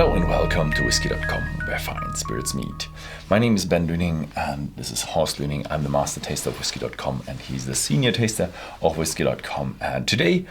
Hello and welcome to Whisky.com, where fine spirits meet. My name is Ben Lüning and this is Horst Lüning. I'm the master taster of Whisky.com and he's the senior taster of Whisky.com. And today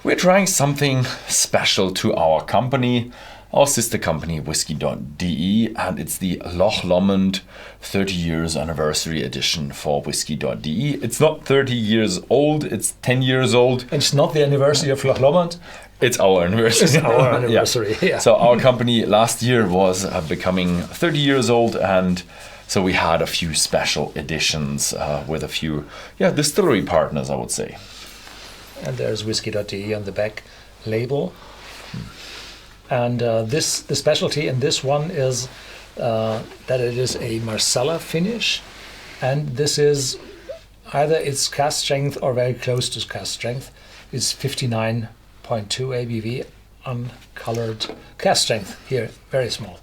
we're trying something special to our company, our sister company Whisky.de, and it's the Loch Lomond 30 years anniversary edition for Whisky.de. It's not 30 years old, it's 10 years old. And it's not the anniversary of Loch Lomond. It's our anniversary. It's our anniversary, yeah. So our company last year was becoming 30 years old, and so we had a few special editions with a few distillery partners, I would say. And there's Whisky.de on the back label. And the specialty in this one is that it is a Marsala finish, and this is either it's cask strength or very close to cask strength. It's 59.2 ABV, uncolored cask strength here, very small.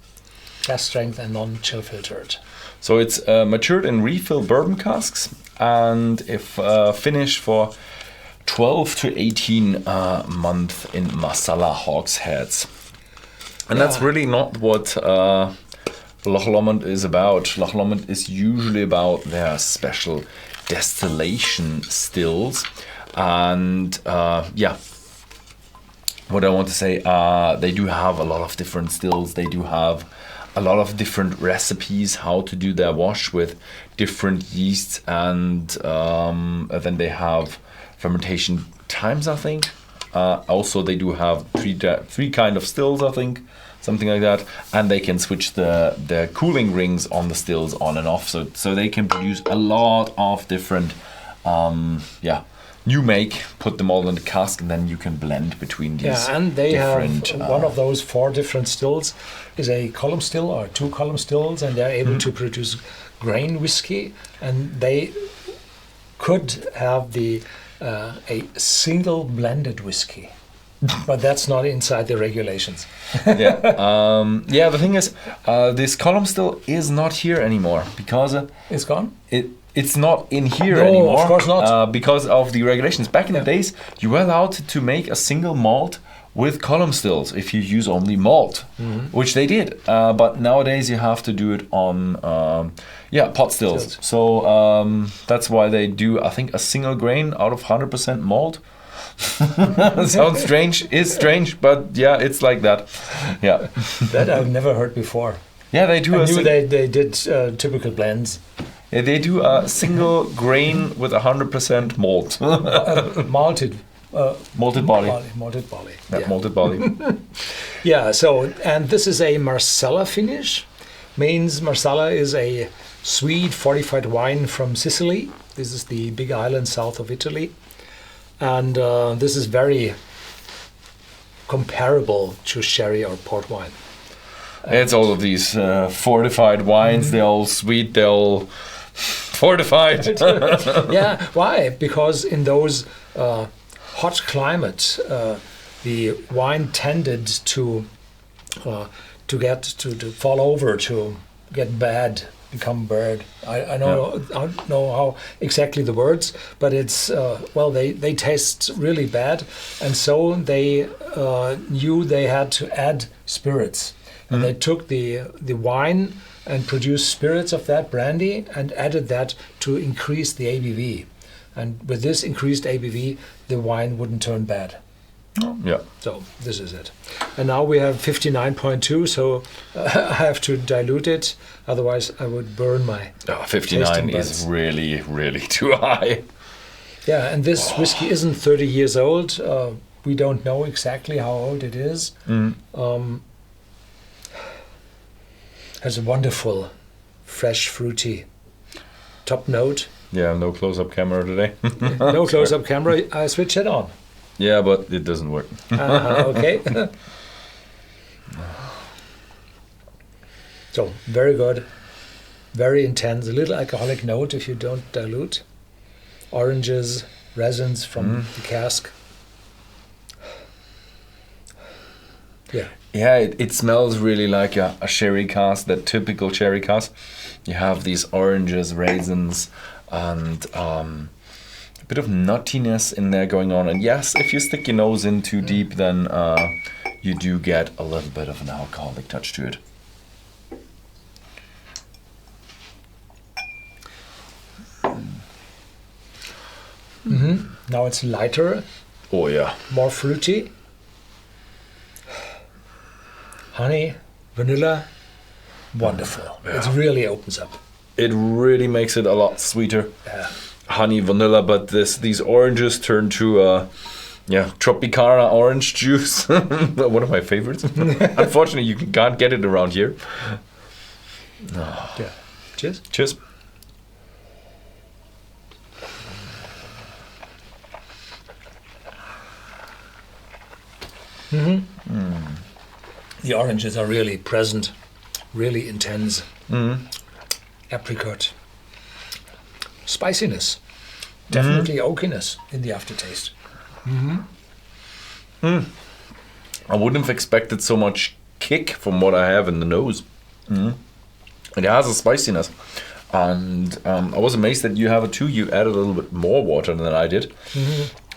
Cask strength and non-chill filtered. So it's matured in refill bourbon casks, and if finished for 12 to 18 months in Marsala hogsheads. And that's really not what Loch Lomond is about. Loch Lomond is usually about their special distillation stills. And what I want to say, they do have a lot of different stills. They do have a lot of different recipes how to do their wash with different yeasts, and then they have fermentation times, I think. Also, they do have three kind of stills, I think, something like that, and they can switch the cooling rings on the stills on and off, so they can produce a lot of different new make, put them all in the cask, and then you can blend between these. Yeah, and they different, have one of those 4 different stills is a column still or 2 column stills, and they're able to produce grain whiskey, and they could have a single blended whiskey, but that's not inside the regulations. The thing is, this column still is not here anymore because it's gone. It's not in here anymore. Of course not. Because of the regulations. Back in the days, you were allowed to make a single malt with column stills if you use only malt, which they did. But nowadays you have to do it on pot stills. So that's why they do, I think, a single grain out of 100% malt. Sounds strange. It's strange, but yeah, it's like that. Yeah. That I've never heard before. Yeah, they do. I knew they did typical blends. Yeah, they do a single grain with 100% malt. Malted barley. Malted barley. Yeah, malted barley. Yeah, so, and this is a Marsala finish. Means Marsala is a sweet fortified wine from Sicily. This is the big island south of Italy. And this is very comparable to sherry or port wine. It's all of these fortified wines. They're all sweet. They're all fortified. Yeah, why? Because in those hot climates, the wine tended to fall over, to get bad, become bad. I don't know how exactly the words, but it's they taste really bad, and so they knew they had to add spirits. And they took the wine and produced spirits of that brandy and added that to increase the ABV. And with this increased ABV, the wine wouldn't turn bad. Yeah. So this is it. And now we have 59.2, so I have to dilute it. Otherwise, I would burn my 59 is really, really too high. Yeah, and this whiskey isn't 30 years old. We don't know exactly how old it is. Has a wonderful, fresh, fruity top note. Yeah, no close-up camera today. No close-up camera. I switch it on. Yeah, but it doesn't work. Okay. So, very good. Very intense. A little alcoholic note if you don't dilute. Oranges, resins from the cask. Yeah. Yeah, it smells really like a sherry cask, that typical sherry cask. You have these oranges, raisins, and a bit of nuttiness in there going on. And yes, if you stick your nose in too deep, then you do get a little bit of an alcoholic touch to it. Now it's lighter, Oh yeah. more fruity. Honey, vanilla, wonderful. It really opens up. It really makes it a lot sweeter. Yeah. Honey, vanilla, but these oranges turn to Tropicana orange juice. One of my favorites. Unfortunately, you can't get it around here. Yeah. Cheers. Cheers. The oranges are really present, really intense. Apricot. Spiciness. Definitely oakiness in the aftertaste. I wouldn't have expected so much kick from what I have in the nose. It has a spiciness. And I was amazed that you have it too. You added a little bit more water than I did.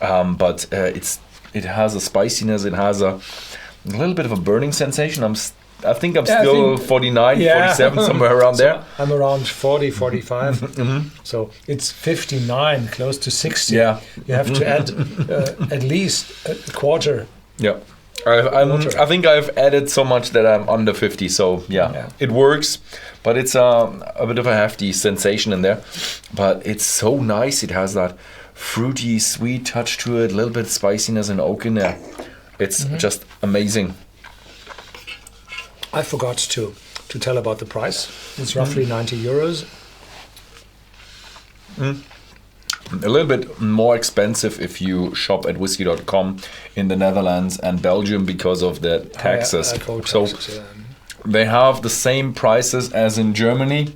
But it has a spiciness. It has a little bit of a burning sensation. I think I'm still 49, 47, somewhere around there. I'm around 40, 45. So it's 59, close to 60. Yeah. You have to add at least a quarter. Yeah. I think I've added so much that I'm under 50. So yeah. It works. But it's a bit of a hefty sensation in there. But it's so nice. It has that fruity, sweet touch to it, a little bit of spiciness and oak in there. It's just amazing. I forgot to tell about the price. It's roughly 90 euros. A little bit more expensive if you shop at Whisky.com in the Netherlands and Belgium because of the taxes. They have the same prices as in Germany,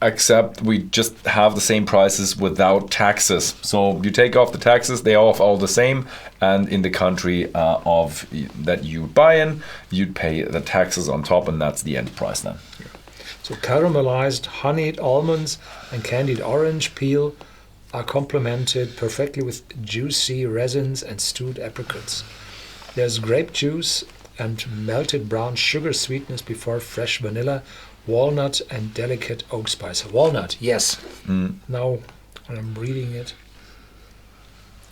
except we just have the same prices without taxes. So you take off the taxes, they are all the same, and in the country that you buy in, you'd pay the taxes on top, and that's the end price then. So caramelized honeyed almonds and candied orange peel are complemented perfectly with juicy resins and stewed apricots. There's grape juice and melted brown sugar sweetness before fresh vanilla, walnut and delicate oak spice. Walnut, yes. Now when I'm reading it,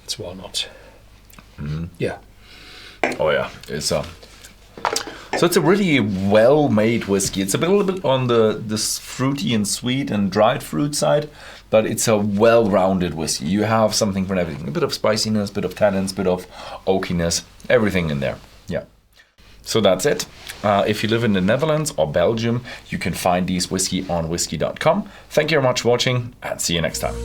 it's walnut. Yeah. Oh yeah, it's so it's a really well-made whiskey. It's a little bit on this fruity and sweet and dried fruit side, but it's a well-rounded whiskey. You have something for everything. A bit of spiciness, a bit of tannins, a bit of oakiness, everything in there. Yeah. So that's it. If you live in the Netherlands or Belgium, you can find these whiskey on Whisky.com. Thank you very much for watching, and see you next time.